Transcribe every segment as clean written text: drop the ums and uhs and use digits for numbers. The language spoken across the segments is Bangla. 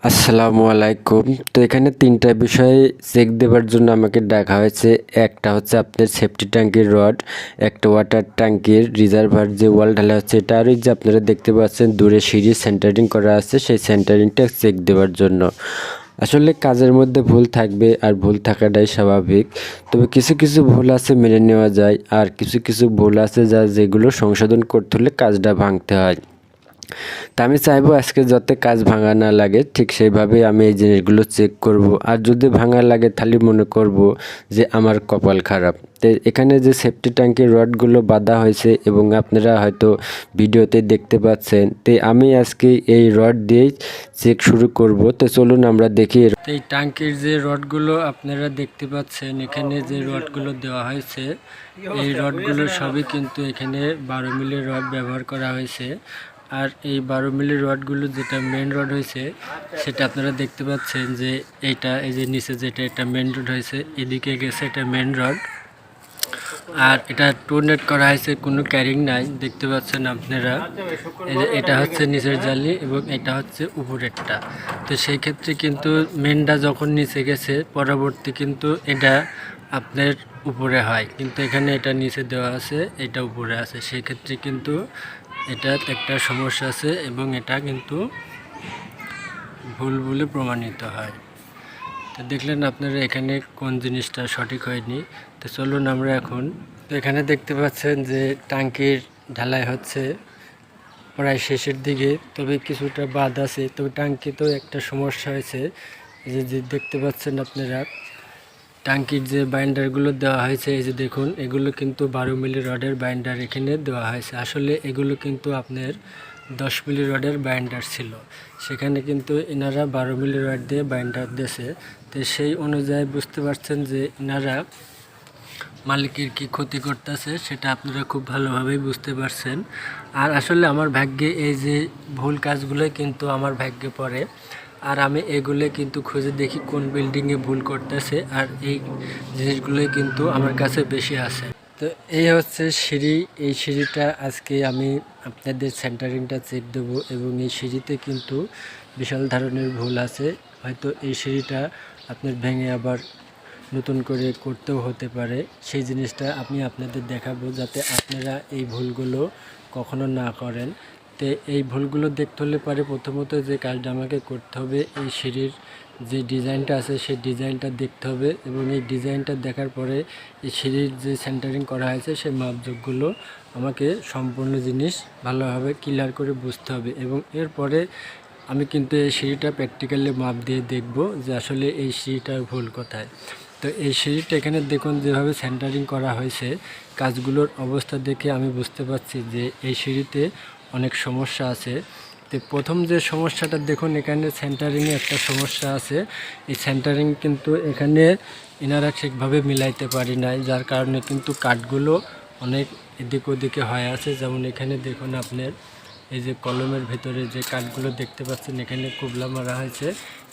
আসসালামু আলাইকুম। তো এখানে ৩টা বিষয় চেক দেবার জন্য আমাকে ডাকা হয়েছে। একটা হচ্ছে আপনার সেফটি ট্যাঙ্কির রড, একটা ওয়াটার ট্যাঙ্কির রিজার্ভার যে ওয়াল ঢালা হচ্ছে এটা, আর ওই যে আপনারা দেখতে পাচ্ছেন দূরে সিঁড়ি সেন্টারিং করা আছে, সেই সেন্টারিংটা চেক দেওয়ার জন্য। আসলে কাজের মধ্যে ভুল থাকবে, আর ভুল থাকাটাই স্বাভাবিক। তবে কিছু কিছু ভুল আছে মেনে নেওয়া যায়, আর কিছু কিছু ভুল আছে যেগুলো সংশোধন করতে হলে কাজটা ভাঙতে হয়। তা আমি চাইবো আজকে যাতে কাজ ভাঙা না লাগে, ঠিক সেইভাবেই আমি এই জিনিসগুলো চেক করব। আর যদি ভাঙা লাগে তাহলে মনে করব যে আমার কপাল খারাপ। তো এখানে যে সেফটি ট্যাঙ্কের রডগুলো বাঁধা হয়েছে এবং আপনারা হয়তো ভিডিওতে দেখতে পাচ্ছেন, তো আমি আজকে এই রড দিয়েই চেক শুরু করব। তো চলুন আমরা দেখি। এই ট্যাঙ্কির যে রডগুলো আপনারা দেখতে পাচ্ছেন, এখানে যে রডগুলো দেওয়া হয়েছে, এই রডগুলো সবই কিন্তু এখানে 12 মিলির রড ব্যবহার করা হয়েছে। আর এই 12 মিলির রডগুলো যেটা মেন রড হয়েছে, সেটা আপনারা দেখতে পাচ্ছেন যে এইটা, এই যে নিচে যেটা এটা মেন রড হয়েছে, এদিকে গেছে এটা মেন রড। আর এটা টোনেট করা হয়েছে, কোনো ক্যারিং নাই, দেখতে পাচ্ছেন আপনারা। এই যে এটা হচ্ছে নিচের জালি এবং এটা হচ্ছে উপরেরটা। তো সেই ক্ষেত্রে কিন্তু মেনটা যখন নিচে গেছে, পরবর্তী কিন্তু এটা আপনার উপরে হয়, কিন্তু এখানে এটা নিচে দেওয়া আছে, এটা উপরে আছে। সেই ক্ষেত্রে কিন্তু এটা একটা সমস্যা আছে এবং এটা কিন্তু ভুল বলে প্রমাণিত হয়। তো দেখলেন আপনারা এখানে কোন জিনিসটা সঠিক হয়নি। তো চলুন আমরা এখন, তো এখানে দেখতে পাচ্ছেন যে ট্যাঙ্কির ঢালাই হচ্ছে প্রায় শেষের দিকে, তবে কিছুটা বাদ আছে। তবে ট্যাঙ্কিতেও একটা সমস্যা হয়েছে, এই যে দেখতে পাচ্ছেন আপনারা ট্যাঙ্কির যে বাইন্ডারগুলো দেওয়া হয়েছে, এই যে দেখুন, এগুলো কিন্তু 12 মিলি রডের বাইন্ডার এখানে দেওয়া হয়েছে। আসলে এগুলো কিন্তু আপনার 10 মিলি রডের বাইন্ডার ছিল, সেখানে কিন্তু এনারা 12 মিলি রড দিয়ে বাইন্ডার দিয়েছে। তো সেই অনুযায়ী বুঝতে পারছেন যে এনারা মালিকের কি ক্ষতি করতেছে, সেটা আপনারা খুব ভালোভাবেই বুঝতে পারছেন। আর আসলে আমার ভাগ্যে এই যে ভুল কাজগুলোই কিন্তু আমার ভাগ্যে পড়ে, আর আমি এগুলো কিন্তু খুঁজে দেখি কোন বিল্ডিংয়ে ভুল করতেছে, আর এই জিনিসগুলোই কিন্তু আমার কাছে বেশি আছে। তো এই হচ্ছে সিঁড়ি। এই সিঁড়িটা আজকে আমি আপনাদের সেন্টারিংটা চেক দেবো, এবং এই সিঁড়িতে কিন্তু বিশাল ধরনের ভুল আছে। হয়তো এই সিঁড়িটা আপনার ভেঙে আবার নতুন করে করতেও হতে পারে। সেই জিনিসটা আমি আপনাদের দেখাবো, যাতে আপনারা এই ভুলগুলো কখনো না করেন। তো এই ভুলগুলো দেখতে হলে পারে প্রথমত যে কাজটা আমাকে করতে হবে, এই সিঁড়ির যে ডিজাইনটা আছে সেই ডিজাইনটা দেখতে হবে, এবং এই ডিজাইনটা দেখার পরে এই সিঁড়ির যে সেন্টারিং করা হয়েছে সেই মাপজোখগুলো আমাকে সম্পূর্ণ জিনিস ভালোভাবে ক্লিয়ার করে বুঝতে হবে। এবং এরপরে আমি কিন্তু এই সিঁড়িটা প্র্যাকটিক্যালি মাপ দিয়ে দেখব যে আসলে এই সিঁড়িটার ভুল কোথায়। তো এই সিঁড়িটা এখানে দেখুন যেভাবে সেন্টারিং করা হয়েছে, কাজগুলোর অবস্থা দেখে আমি বুঝতে পারছি যে এই সিঁড়িতে অনেক সমস্যা আছে। তো প্রথম যে সমস্যাটা দেখুন, এখানে সেন্টারিংয়ে একটা সমস্যা আছে। এই সেন্টারিং কিন্তু এখানে এনারা ঠিকভাবে মিলাইতে পারি নাই, যার কারণে কিন্তু কাঠগুলো অনেক এদিক ওদিকে হয়ে আছে। যেমন এখানে দেখুন আপনার এই যে কলমের ভিতরে যে কাঠগুলো দেখতে পাচ্ছেন, এখানে কুবলা মারা হয়েছে,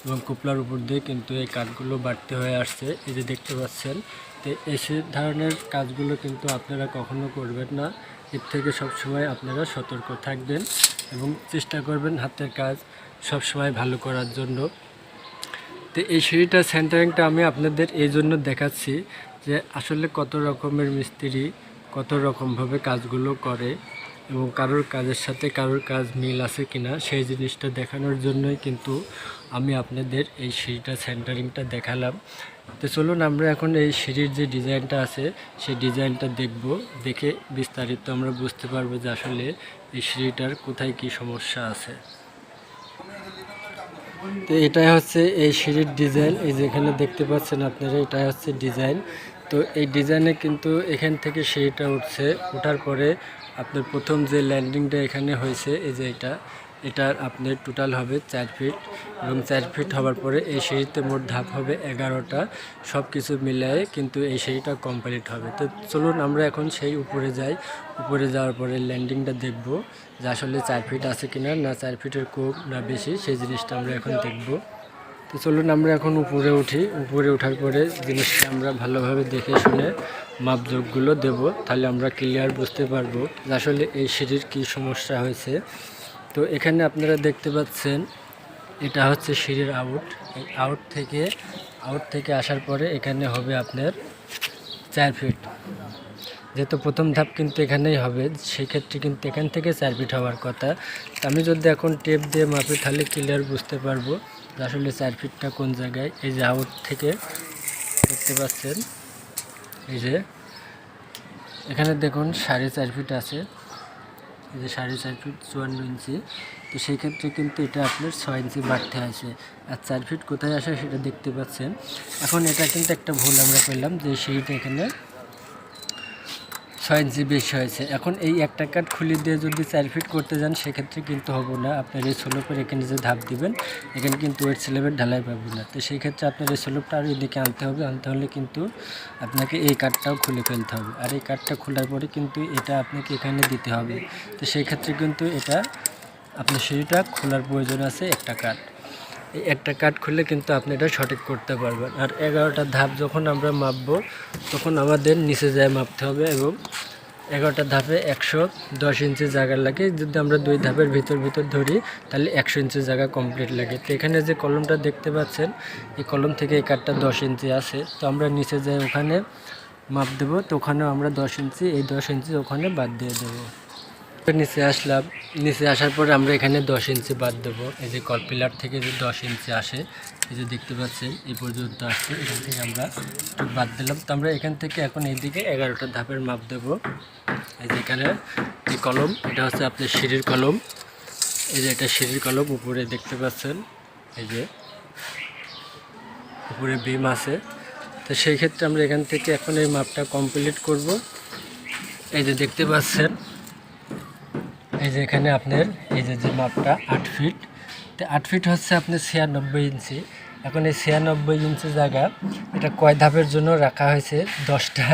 এবং কুপলার উপর দিয়ে কিন্তু এই কাঠগুলো বাড়তি হয়ে আসছে, এই যে দেখতে পাচ্ছেন। তো এই ধরনের কাজগুলো কিন্তু আপনারা কখনো করবেন না। এর থেকে সবসময় আপনারা সতর্ক থাকবেন এবং চেষ্টা করবেন হাতের কাজ সবসময় ভালো করার জন্য। তো এই সিঁড়িটা সেন্টারিংটা আমি আপনাদের এই জন্য দেখাচ্ছি যে আসলে কত রকমের মিস্ত্রি কত রকমভাবে কাজগুলো করে, এবং কারোর কাজের সাথে কারোর কাজ মিল আছে কিনা সেই জিনিসটা দেখানোর জন্যই কিন্তু আমি আপনাদের এই সিঁড়িটা সেন্টারিংটা দেখালাম। তো চলুন আমরা এখন এই সিঁড়ির যে ডিজাইনটা আছে সেই ডিজাইনটা দেখব, দেখে বিস্তারিত আমরা বুঝতে পারবো যে আসলে এই সিঁড়িটার কোথায় কি সমস্যা আছে। তো এটাই হচ্ছে এই সিঁড়ির ডিজাইন, এই যেখানে দেখতে পাচ্ছেন আপনারা, এটাই হচ্ছে ডিজাইন। তো এই ডিজাইনে কিন্তু এখান থেকে সিঁড়িটা উঠছে, ওঠার পরে আপনার প্রথম যে ল্যান্ডিংটা এখানে হয়েছে, এই যে এটার আপনার টোটাল হবে 4 ফিট, এবং 4 ফিট হওয়ার পরে এই সিঁড়িতে মোট ধাপ হবে 11টা। সব কিছু মিলিয়ে কিন্তু এই সিঁড়িটা কমপ্লিট হবে। তো চলুন আমরা এখন সেই উপরে যাই। উপরে যাওয়ার পরে ল্যান্ডিংটা দেখব যে আসলে 4 ফিট আছে কিনা, না 4 ফিটের কম না বেশি, সেই জিনিসটা আমরা এখন দেখব। তো চলুন আমরা এখন উপরে উঠি। উপরে ওঠার পরে জিনিসটা আমরা ভালোভাবে দেখে শুনে মাপজোখগুলো দেব, তাহলে আমরা ক্লিয়ার বুঝতে পারবো যে আসলে এই সিঁড়ির কী সমস্যা হয়েছে। তো এখানে আপনারা দেখতে পাচ্ছেন এটা হচ্ছে সিঁড়ির আউট। এই আউট থেকে আসার পরে এখানে হবে আপনার 4 ফিট। যেহেতু প্রথম ধাপ কিন্তু এখানেই হবে, সেক্ষেত্রে কিন্তু এখান থেকে 4 ফিট হওয়ার কথা। তো আমি যদি এখন টেপ দিয়ে মাপি তাহলে ক্লিয়ার বুঝতে পারবো যে আসলে 4 ফিটটা কোন জায়গায়। এই যে আউট থেকে দেখতে পাচ্ছেন, এই যে এখানে দেখুন 4.5 ফিট আছে, এই যে 4.5 ফিট 54 ইঞ্চি। তো সেই ক্ষেত্রে কিন্তু এটা আপনার 6 ইঞ্চি বাড়তে আছে। আর 4 ফিট কোথায় আসে সেটা দেখতে পাচ্ছেন। এখন এটা কিন্তু একটা ভুল আমরা পেলাম যে সেইটা এখানে 6 ইঞ্চি বেশি হয়েছে। এখন এই একটা কাঠ খুলে দিয়ে যদি 4 ফিট করতে যান সেক্ষেত্রে কিন্তু হবো না। আপনার এই স্লোপের এখানে যে ধাপ দিবেন এখানে কিন্তু ওয়েট স্ল্যাবের ঢালাই পাবেন না। তো সেই ক্ষেত্রে আপনার এই স্লোপটা আরও এদিকে আনতে হবে। আনতে হলে কিন্তু আপনাকে এই কাঠটাও খুলে ফেলতে হবে। আর এই কাঠটা খোলার পরে কিন্তু এটা আপনাকে এখানে দিতে হবে। তো সেই ক্ষেত্রে কিন্তু এটা আপনার সিঁড়িটা খোলার প্রয়োজন আছে একটা কাঠ। এই একটা কাঠ খুললে কিন্তু আপনি এটা সঠিক করতে পারবেন। আর 11টা ধাপ যখন আমরা মাপবো তখন আমাদের নিচে যায় মাপতে হবে, এবং 11টা ধাপে 110 ইঞ্চি জায়গা লাগে। যদি আমরা 2 ধাপের ভিতর ধরি তাহলে 100 ইঞ্চি জায়গা কমপ্লিট লাগে। তো এখানে যে কলমটা দেখতে পাচ্ছেন এই কলম থেকে এই কাঠটা 10 ইঞ্চি আছে। তো আমরা নিচে যাই ওখানে মাপ দেবো। তো ওখানেও আমরা 10 ইঞ্চি, এই 10 ইঞ্চি ওখানে বাদ দিয়ে দেবো। নিচে আসলাম, নিচে আসার পরে আমরা এখানে 10 ইঞ্চি বাদ দেবো। এই যে কল পিলার থেকে যে 10 ইঞ্চি আসে, এই যে দেখতে পাচ্ছেন এই পর্যন্ত আসছে, এখান থেকে আমরা একটু বাদ দিলাম। তো আমরা এখান থেকে এখন এইদিকে 11টা ধাপের মাপ দেবো। এই যে এখানে এই কলম, এটা হচ্ছে আপনার সিঁড়ির কলম। এই যে এটা সিঁড়ির কলম, উপরে দেখতে পাচ্ছেন এই যে উপরে বিম আছে। তো সেই ক্ষেত্রে আমরা এখান থেকে এখন এই মাপটা কমপ্লিট করব। এই যে দেখতে পাচ্ছেন এই যে এখানে আপনার এই যে মাপটা 8 ফিট। তো 8 ফিট হচ্ছে আপনার 96 ইঞ্চি। এখন এই 96 ইঞ্চি জায়গা এটা কয় ধাপের জন্য রাখা হয়েছে, 10টা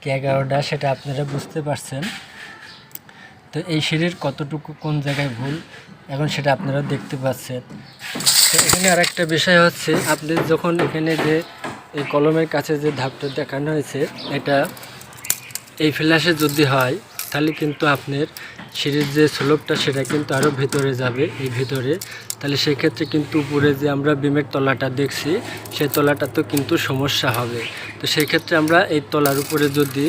কি 11টা, সেটা আপনারা বুঝতে পারছেন। তো এই সিঁড়ির কতটুকু কোন জায়গায় ভুল এখন সেটা আপনারা দেখতে পাচ্ছেন। তো এখানে আরেকটা বিষয় হচ্ছে, আপনি যখন এখানে যে এই কলমের কাছে যে ধাপটা দেখানো হয়েছে এটা এই ফ্ল্যাশে যদি হয় তাহলে কিন্তু আপনার সিঁড়ির যে স্লোপটা সেটা কিন্তু আরও ভিতরে যাবে, এই ভিতরে। তাহলে সেক্ষেত্রে কিন্তু উপরে যে আমরা বিমের তলাটা দেখছি সেই তলাটা তো কিন্তু সমস্যা হবে। তো সেই ক্ষেত্রে আমরা এই তলার উপরে যদি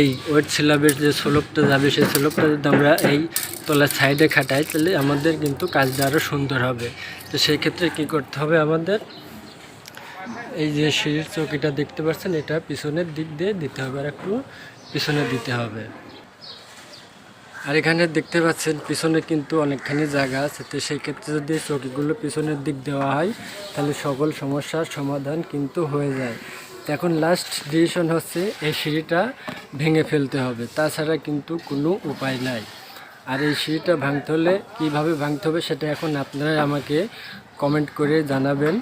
এই ওয়েট স্ল্যাবের যে স্লোপটা যাবে সেই স্লোপটা যদি আমরা এই তলার সাইডে খাটাই তাহলে আমাদের কিন্তু কাজটা আরও সুন্দর হবে। তো সেই ক্ষেত্রে কী করতে হবে, আমাদের এই যে সিঁড়ির চৌকিটা দেখতে পাচ্ছেন এটা পিছনের দিক দিয়ে দিতে হবে, আর একটু পিছনে দিতে হবে। আর এখানে দেখতে পাচ্ছেন পিছনে কিন্তু অনেকখানি জায়গা আছে। তো সেই ক্ষেত্রে যদি চৌকিগুলো পিছনের দিক দেওয়া হয় তাহলে সকল সমস্যার সমাধান কিন্তু হয়ে যায়। তো এখন লাস্ট ডিসিশন হচ্ছে এই সিঁড়িটা ভেঙে ফেলতে হবে, তাছাড়া কিন্তু কোনো উপায় নাই। আর এই সিঁড়িটা ভাঙতে হলে কীভাবে ভাঙতে হবে সেটা এখন আপনারা আমাকে কমেন্ট করে জানাবেন।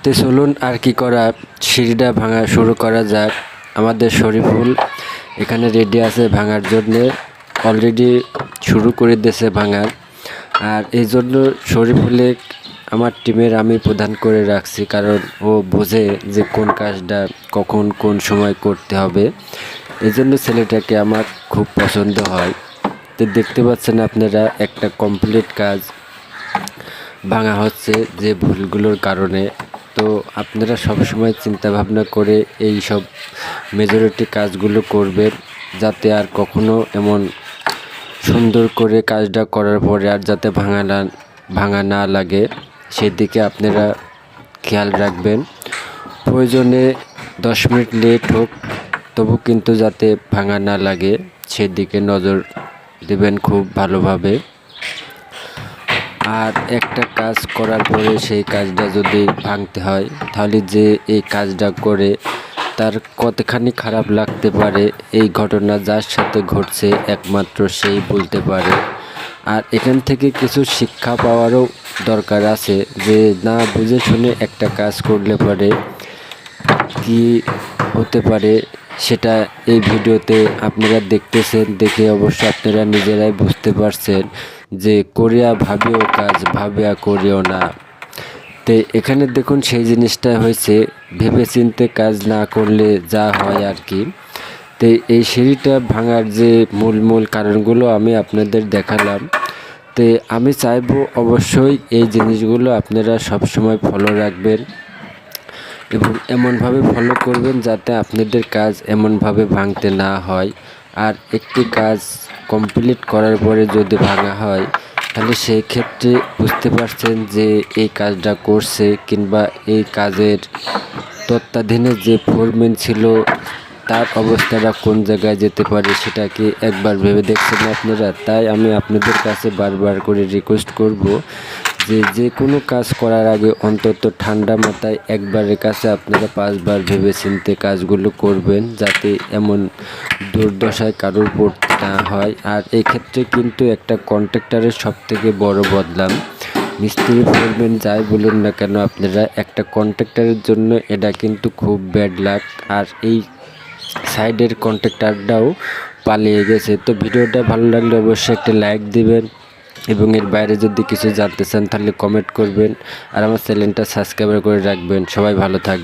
তো চলুন আর কি করা, সিঁড়িটা ভাঙা শুরু করা যাক। আমাদের শরীফুল এখানে রেডি আছে ভাঙার জন্যে, অলরেডি শুরু করে দিয়েছে ভাঙার। আর এই জন্য শরীফুলে আমার টিমের আমি প্রধান করে রাখছি, কারণ ও বোঝে যে কোন কাজটা কখন কোন সময় করতে হবে। এই জন্য ছেলেটাকে আমার খুব পছন্দ হয়। তো দেখতে পাচ্ছেন আপনারা একটা কমপ্লিট কাজ ভাঙা হচ্ছে যে ভুলগুলোর কারণে। তো আপনারা সবসময় চিন্তা ভাবনা করে এই সব মেজরিটি কাজগুলো করবেন, যাতে আর কখনো এমন সুন্দর করে কাজটা করার পরে আর যাতে ভাঙা না লাগে, সেদিকে আপনারা খেয়াল রাখবেন। প্রয়োজনে 10 মিনিট লেট হোক তবু কিন্তু যাতে ভাঙা না লাগে সেদিকে নজর দেবেন খুব ভালোভাবে। আর একটা কাজ করার পরে সেই কাজটা যদি ভাঙতে হয় তাহলে যে এই কাজটা করে তার কতখানি খারাপ লাগতে পারে, এই ঘটনা যার সাথে ঘটছে একমাত্র সেই বলতে পারে। আর এখান থেকে কিছু শিক্ষা পাওয়ারও দরকার আছে, যে না বুঝে শুনে একটা কাজ করলে পরে কি হতে পারে সেটা এই ভিডিওতে আপনারা দেখতেছেন, দেখে অবশ্য আপনারা নিজেরাই বুঝতে পারছেন যে করিয়া ভাবিও কাজ ভাবিয়া করিও না। তো এখানে দেখুন সেই জিনিসটা হয়েছে, ভেবে চিন্তে কাজ না করলে যা হয় আর কি। তো এই সিঁড়িটা ভাঙার যে মূল কারণগুলো আমি আপনাদের দেখালাম। তো আমি চাইবো অবশ্যই এই জিনিসগুলো আপনারা সবসময় ফলো রাখবেন এবং এমনভাবে ফলো করবেন যাতে আপনাদের কাজ এমনভাবে ভাঙতে না হয়। আর একটি কাজ কমপ্লিট করার পরে যদি ভাঙা হয় তাহলে সেই ক্ষেত্রে বুঝতে পারছেন যে এই কাজটা করছে কিংবা এই কাজের তত্ত্বাধীনে যে ফোরম্যান ছিল তার অবস্থাটা কোন জায়গায় যেতে পারে সেটা কি একবার ভেবে দেখছেন আপনারা? তাই আমি আপনাদের কাছে বারবার করে রিকোয়েস্ট করব যে যে কোনো কাজ করার আগে অন্তত ঠান্ডা মাথায় একবারের কাছে আপনারা 5 বার ভেবে চিন্তে কাজগুলো করবেন যাতে এমন দুর্দশায় কারোর পড়তে না হয়। আর এই ক্ষেত্রে কিন্তু একটা কন্ট্রাক্টরের সবথেকে বড় বদনাম, মিস্ত্রি ফোরম্যান যাই বলুন না কেন আপনারা, একটা কন্ট্রাক্টরের জন্য এটা কিন্তু খুব ব্যাড লাক। আর এই সাইডের কন্ট্রাক্টরটাও পালিয়ে গেছে। তো ভিডিওটা ভালো লাগলে অবশ্যই একটা লাইক দিবেন এবং এর বাইরে যদি কিছু জানতে চান তাহলে কমেন্ট করবেন আর আমার চ্যানেলটা সাবস্ক্রাইব করে রাখবেন। সবাই ভালো থাকবেন।